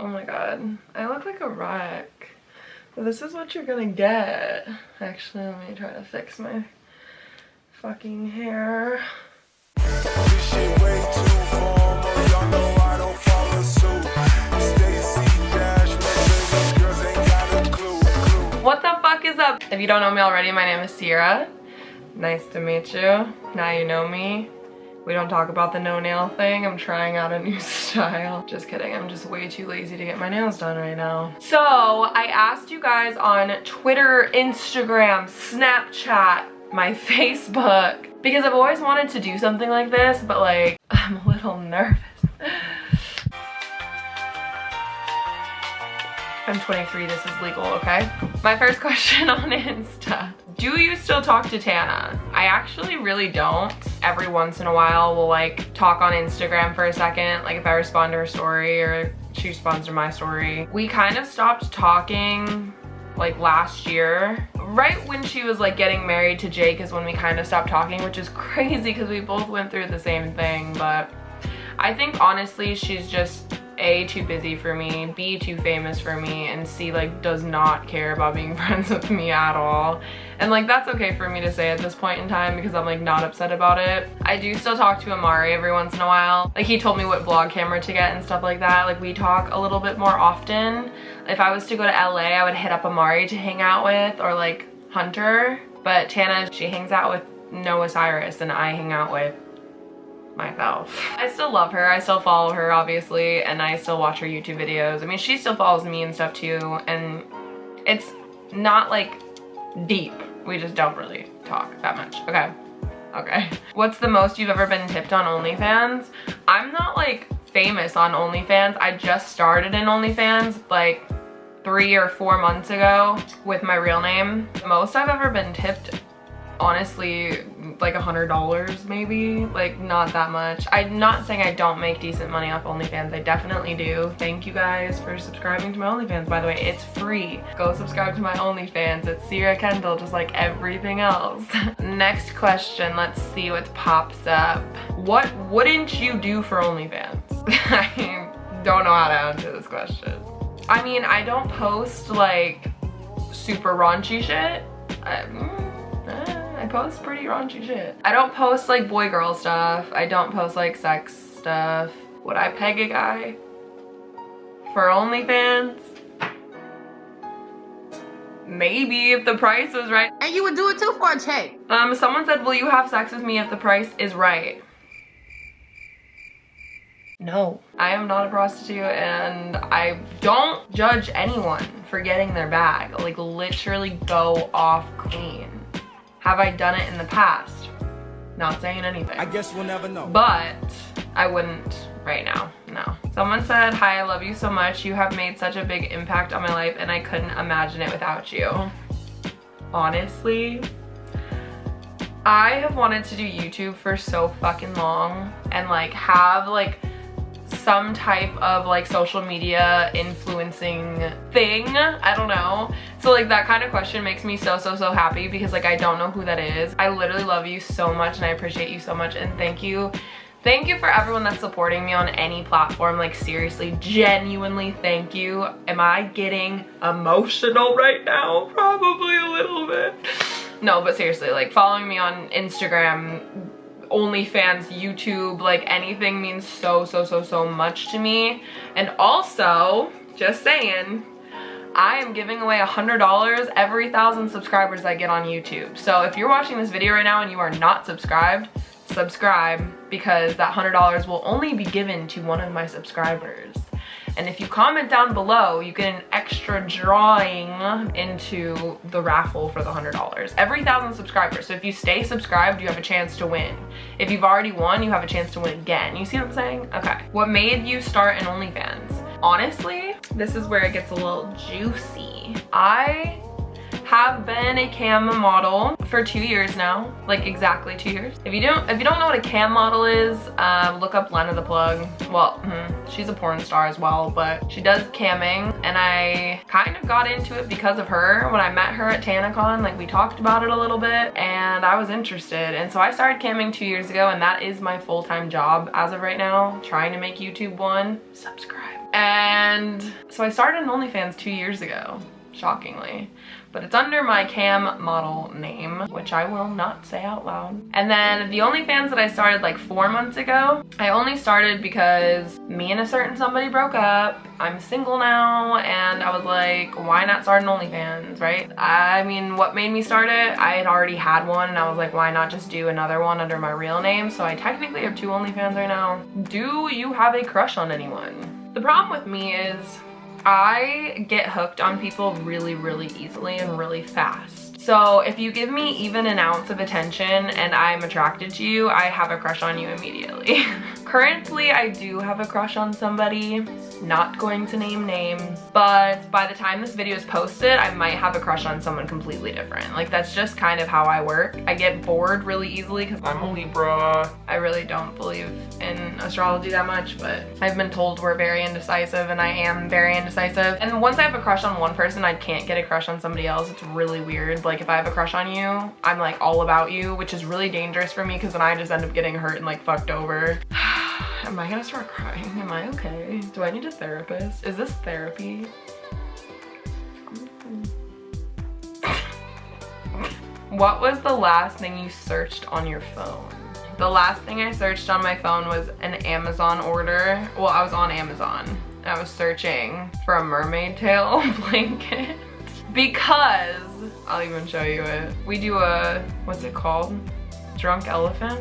Oh my god, I look like a wreck. Well, this is what you're gonna get. Actually, let me try to fix my fucking hair. What the fuck is up? If you don't know me already, my name is Ciara. Nice to meet you. Now you know me. We don't talk about the no nail thing. I'm trying out a new style. Just kidding, I'm just way too lazy to get my nails done right now. So I asked you guys on Twitter, Instagram, Snapchat, my Facebook, because I've always wanted to do something like this, but like, I'm a little nervous. I'm 23, this is legal, okay? My first question on Insta. Do you still talk to Tana? I actually really don't. Every once in a while, we'll like talk on Instagram for a second, like if I respond to her story or she responds to my story. We kind of stopped talking like last year. Right when she was like getting married to Jake is when we kind of stopped talking, which is crazy because we both went through the same thing, but I think honestly she's just A, too busy for me, B, too famous for me, and C, like does not care about being friends with me at all. And like that's okay for me to say at this point in time because I'm like not upset about it. I do still talk to Amari every once in a while. Like he told me what vlog camera to get and stuff like that. Like we talk a little bit more often. If I was to go to LA, I would hit up Amari to hang out with, or like Hunter. But Tana, she hangs out with Noah Cyrus and I hang out with myself. I still love her, I still follow her obviously, and I still watch her YouTube videos. I mean, she still follows me and stuff too, and it's not like deep. We just don't really talk that much. Okay. What's the most you've ever been tipped on OnlyFans? I'm not like famous on OnlyFans. I just started in OnlyFans like 3 or 4 months ago with my real name. Most I've ever been tipped, honestly, like $100 maybe, like not that much. I'm not saying I don't make decent money off OnlyFans, I definitely do. Thank you guys for subscribing to my OnlyFans, by the way. It's free. Go subscribe to my OnlyFans. It's ciarakendle, just like everything else. Next question, let's see what pops up. What wouldn't you do for OnlyFans? I don't know how to answer this question. I mean, I don't post like super raunchy shit. I post pretty raunchy shit. I don't post like boy girl stuff. I don't post like sex stuff. Would I peg a guy for OnlyFans? Maybe if the price was right. And you would do it too for a check. Someone said, will you have sex with me if the price is right? No, I am not a prostitute and I don't judge anyone for getting their bag. Like literally go off clean. Have I done it in the past? Not saying anything. I guess we'll never know. But I wouldn't right now, no. Someone said, hi, I love you so much. You have made such a big impact on my life and I couldn't imagine it without you. Honestly, I have wanted to do YouTube for so fucking long and like have like some type of like social media influencing thing. I don't know. So like that kind of question makes me so happy because like I don't know who that is. I literally love you so much and I appreciate you so much and thank you. Thank you for everyone that's supporting me on any platform. Like seriously, genuinely thank you. Am I getting emotional right now? Probably a little bit. No, but seriously, like following me on Instagram, OnlyFans, YouTube, like anything means so much to me. And also, just saying, I am giving away $100 every 1,000 subscribers I get on YouTube. So if you're watching this video right now and you are not subscribed, subscribe because that $100 will only be given to one of my subscribers. And if you comment down below, you get an extra drawing into the raffle for the $100. Every 1,000 subscribers. So if you stay subscribed, you have a chance to win. If you've already won, you have a chance to win again. You see what I'm saying? Okay. What made you start an OnlyFans? Honestly, this is where it gets a little juicy. I have been a cam model for 2 years now, like exactly 2 years. If you don't know what a cam model is, look up Lena the Plug. Well, she's a porn star as well, but she does camming, and I kind of got into it because of her. When I met her at TanaCon, like we talked about it a little bit, and I was interested, and so I started camming 2 years ago, and that is my full-time job as of right now, trying to make YouTube one. Subscribe. And So I started an OnlyFans 2 years ago, shockingly. But it's under my cam model name, which I will not say out loud. And then the OnlyFans that I started like 4 months ago, I only started because me and a certain somebody broke up. I'm single now, and I was like, why not start an OnlyFans, right? I mean, what made me start it? I had already had one, and I was like, why not just do another one under my real name? So I technically have 2 OnlyFans right now. Do you have a crush on anyone? The problem with me is I get hooked on people really, really easily and really fast. So if you give me even an ounce of attention and I'm attracted to you, I have a crush on you immediately. Currently, I do have a crush on somebody. Not going to name names, but by the time this video is posted, I might have a crush on someone completely different. Like, that's just kind of how I work. I get bored really easily because I'm a Libra. I really don't believe in astrology that much, but I've been told we're very indecisive, and I am very indecisive. And once I have a crush on one person, I can't get a crush on somebody else. It's really weird. Like, if I have a crush on you, I'm like all about you, which is really dangerous for me because then I just end up getting hurt and like fucked over. Am I gonna start crying? Am I okay? Do I need a therapist? Is this therapy? What was the last thing you searched on your phone? The last thing I searched on my phone was an Amazon order. Well, I was on Amazon. I was searching for a mermaid tail blanket because, I'll even show you it. We do a, what's it called? Drunk elephant?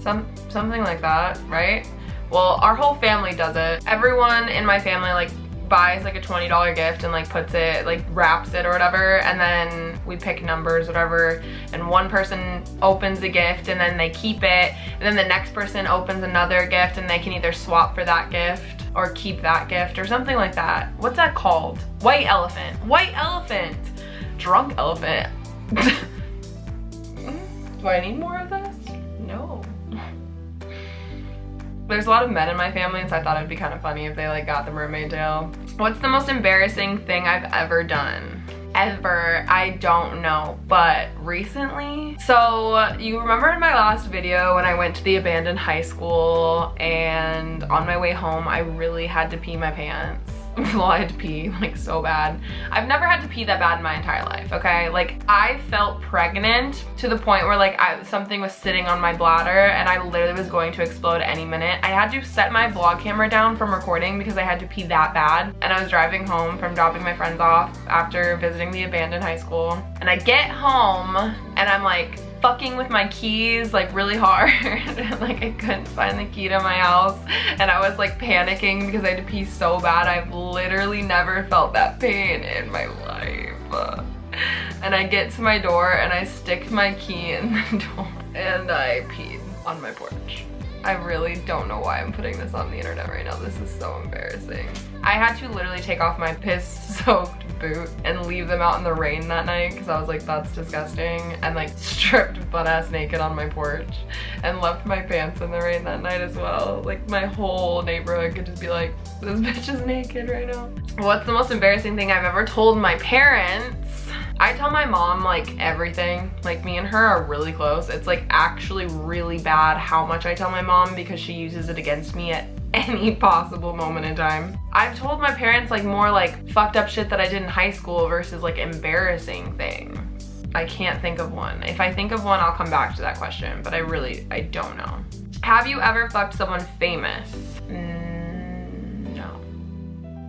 Something like that, right? Well, our whole family does it. Everyone in my family like buys like a $20 gift and like puts it, like wraps it or whatever, and then we pick numbers, whatever, and one person opens the gift and then they keep it, and then the next person opens another gift and they can either swap for that gift or keep that gift or something like that. What's that called? White elephant. White elephant. Drunk elephant. Do I need more of this? No. There's a lot of men in my family, so I thought it'd be kind of funny if they like got the mermaid tail. What's the most embarrassing thing I've ever done? Ever, I don't know, but recently. So you remember in my last video when I went to the abandoned high school, and on my way home I really had to pee my pants. Well, I had to pee like so bad. I've never had to pee that bad in my entire life, okay? Like, I felt pregnant to the point where like something was sitting on my bladder and I literally was going to explode any minute. I had to set my vlog camera down from recording because I had to pee that bad. And I was driving home from dropping my friends off after visiting the abandoned high school. And I get home and I'm like fucking with my keys like really hard. Like, I couldn't find the key to my house and I was like panicking because I had to pee so bad. I've literally never felt that pain in my life. And I get to my door and I stick my key in the door and I peed on my porch. I really don't know why I'm putting this on the internet right now. This is so embarrassing. I had to literally take off my piss-soaked boot and leave them out in the rain that night because I was like, that's disgusting, and like stripped butt-ass naked on my porch and left my pants in the rain that night as well. Like, my whole neighborhood could just be like, this bitch is naked right now. What's the most embarrassing thing I've ever told my parents? I tell my mom like everything. Like, me and her are really close. It's like actually really bad how much I tell my mom because she uses it against me at any possible moment in time. I've told my parents like more like fucked up shit that I did in high school versus like embarrassing things. I can't think of one. If I think of one, I'll come back to that question, but I don't know. Have you ever fucked someone famous? No.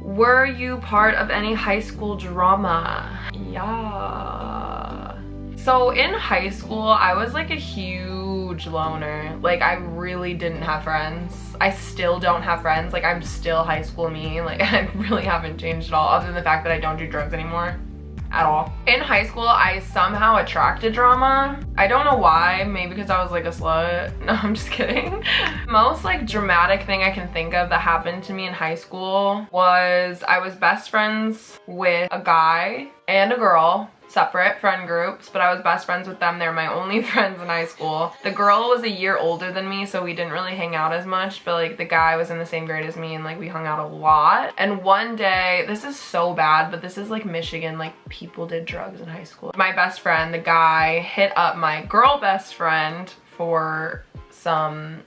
Were you part of any high school drama? Yeah. So in high school, I was like a huge loner. Like, I really didn't have friends. I still don't have friends. Like, I'm still high school me. Like, I really haven't changed at all, other than the fact that I don't do drugs anymore. At all. In high school, I somehow attracted drama. I don't know why. Maybe because I was like a slut. No, I'm just kidding. Most like dramatic thing I can think of that happened to me in high school was I was best friends with a guy and a girl. Separate friend groups, but I was best friends with them. They're my only friends in high school. The girl was a year older than me, so we didn't really hang out as much, but like the guy was in the same grade as me and like we hung out a lot. And one day, this is so bad, but this is like Michigan, like people did drugs in high school. My best friend, the guy, hit up my girl best friend for some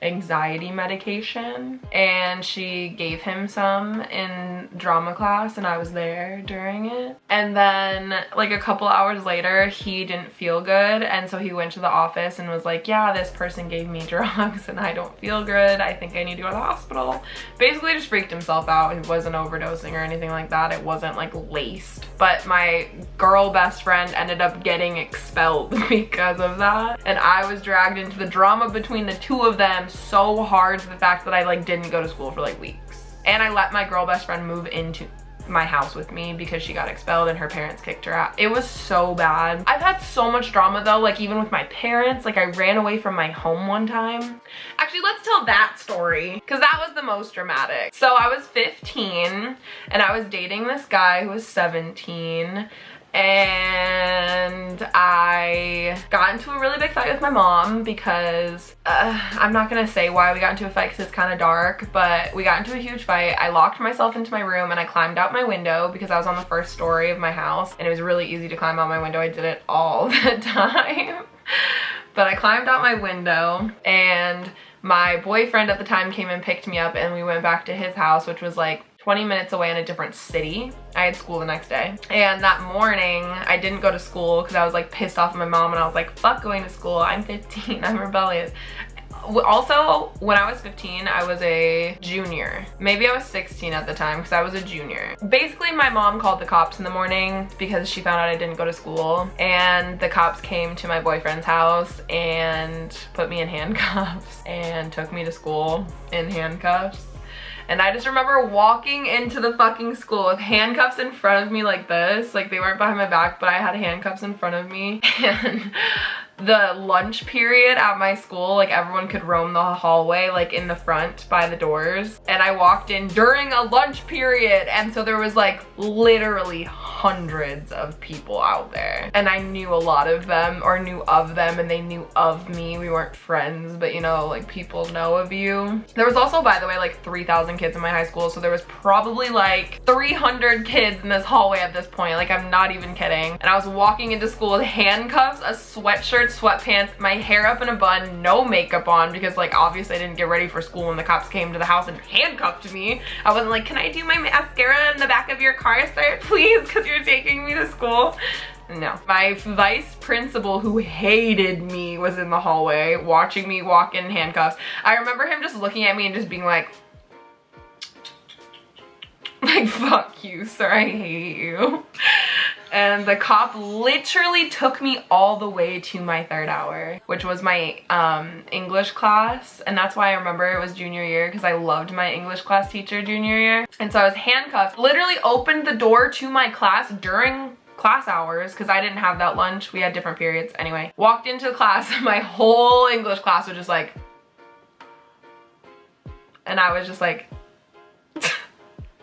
anxiety medication, and she gave him some in drama class, and I was there during it. And then like a couple hours later, he didn't feel good, and so he went to the office and was like, yeah, this person gave me drugs and I don't feel good, I think I need to go to the hospital. Basically just freaked himself out. He wasn't overdosing or anything like that. It wasn't like laced. But my girl best friend ended up getting expelled because of that, and I was dragged into the drama between the two of them so hard, to the fact that I like didn't go to school for like weeks. And I let my girl best friend move into my house with me because she got expelled and her parents kicked her out. It was so bad. I've had so much drama though, like even with my parents. Like I ran away from my home one time. Actually, let's tell that story because that was the most dramatic. So I was 15 and I was dating this guy who was 17, and I got into a really big fight with my mom because I'm not gonna say why we got into a fight because it's kind of dark, but we got into a huge fight. I locked myself into my room and I climbed out my window because I was on the first story of my house and it was really easy to climb out my window. I did it all the time. But I climbed out my window, and my boyfriend at the time came and picked me up, and we went back to his house, which was like 20 minutes away in a different city. I had school the next day. And that morning, I didn't go to school because I was like pissed off at my mom, and I was like, fuck going to school. I'm 15, I'm rebellious. Also, when I was 15, I was a junior. Maybe I was 16 at the time because I was a junior. Basically, my mom called the cops in the morning because she found out I didn't go to school, and the cops came to my boyfriend's house and put me in handcuffs and took me to school in handcuffs. And I just remember walking into the fucking school with handcuffs in front of me like this. Like they weren't behind my back, but I had handcuffs in front of me. And the lunch period at my school, like everyone could roam the hallway like in the front by the doors. And I walked in during a lunch period, and so there was like literally hundreds of people out there. And I knew a lot of them, or knew of them, and they knew of me. We weren't friends, but you know, like people know of you. There was also, by the way, like 3,000 kids in my high school, so there was probably like 300 kids in this hallway at this point. Like I'm not even kidding. And I was walking into school with handcuffs, a sweatshirt, sweatpants, my hair up in a bun, no makeup on, because like obviously I didn't get ready for school when the cops came to the house and handcuffed me. I wasn't like, can I do my mascara in the back of your car, sir, please, because you're taking me to school? No. My vice principal, who hated me, was in the hallway watching me walk in handcuffs. I remember him just looking at me and just being like, fuck you, sir, I hate you. And the cop literally took me all the way to my third hour, which was my English class. And that's why I remember it was junior year, because I loved my English class teacher junior year. And so I was handcuffed, literally opened the door to my class during class hours because I didn't have that lunch. We had different periods. Anyway, walked into the class, my whole English class was just like, and I was just like,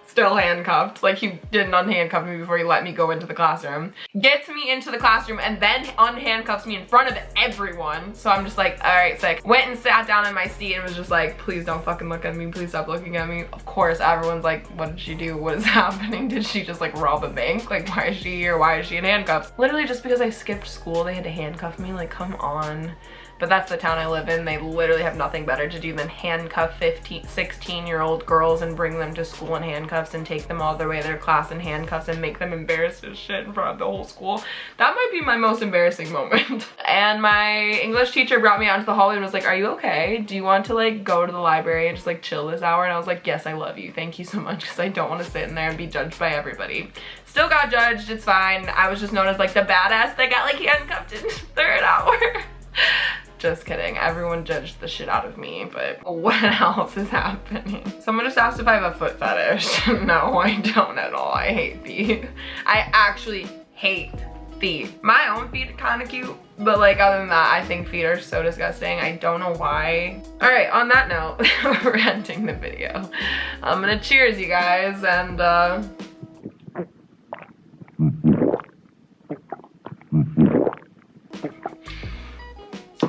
still handcuffed. Like he didn't unhandcuff me before he let me go into the classroom. Gets me into the classroom and then unhandcuffs me in front of everyone. So I'm just like, all right, sick. Went and sat down in my seat and was just like, please don't fucking look at me. Please stop looking at me. Of course, everyone's like, what did she do? What is happening? Did she just like rob a bank? Like, why is she here? Why is she in handcuffs? Literally just because I skipped school, they had to handcuff me. Like, come on. But that's the town I live in. They literally have nothing better to do than handcuff 16-year-old girls and bring them to school in handcuffs and take them all the way to their class in handcuffs and make them embarrassed as shit in front of the whole school. That might be my most embarrassing moment. And my English teacher brought me out into the hallway and was like, are you okay? Do you want to like go to the library and just like chill this hour? And I was like, yes, I love you. Thank you so much, because I don't want to sit in there and be judged by everybody. Still got judged, it's fine. I was just known as like the badass that got like handcuffed in third hour. Just kidding. Everyone judged the shit out of me, but what else is happening? Someone just asked if I have a foot fetish. No, I don't at all. I hate feet. I actually hate feet. My own feet are kind of cute, but like other than that, I think feet are so disgusting. I don't know why. All right, on that note, we're ending the video. I'm gonna cheers, you guys, and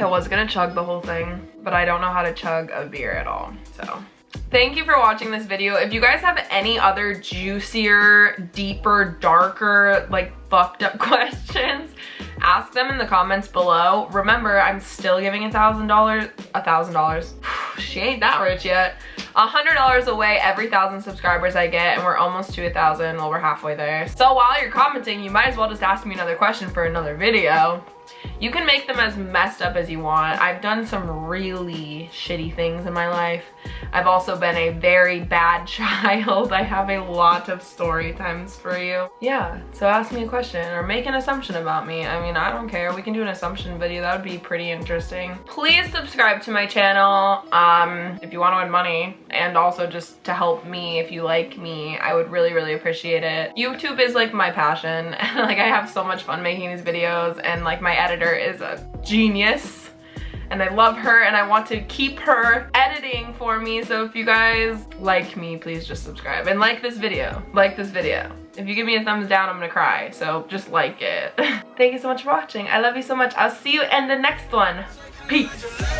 I was gonna chug the whole thing, but I don't know how to chug a beer at all, so. Thank you for watching this video. If you guys have any other juicier, deeper, darker, like fucked up questions, ask them in the comments below. Remember, I'm still giving $1,000. She ain't that rich yet. $100 away every 1,000 subscribers I get, and we're almost to 1,000. Well, we're halfway there. So while you're commenting, you might as well just ask me another question for another video. You can make them as messed up as you want. I've done some really shitty things in my life. I've also been a very bad child. I have a lot of story times for you. Yeah, so ask me a question or make an assumption about me. I mean, I don't care. We can do an assumption video. That would be pretty interesting. Please subscribe to my channel if you want to win money, and also just to help me if you like me. I would really, really appreciate it. YouTube is like my passion. Like, I have so much fun making these videos, and like my editor is a genius and I love her and I want to keep her editing for me. So if you guys like me, please just subscribe and like this video. Like this video. If you give me a thumbs down, I'm gonna cry. So just like it. Thank you so much for watching. I love you so much. I'll see you in the next one. Peace.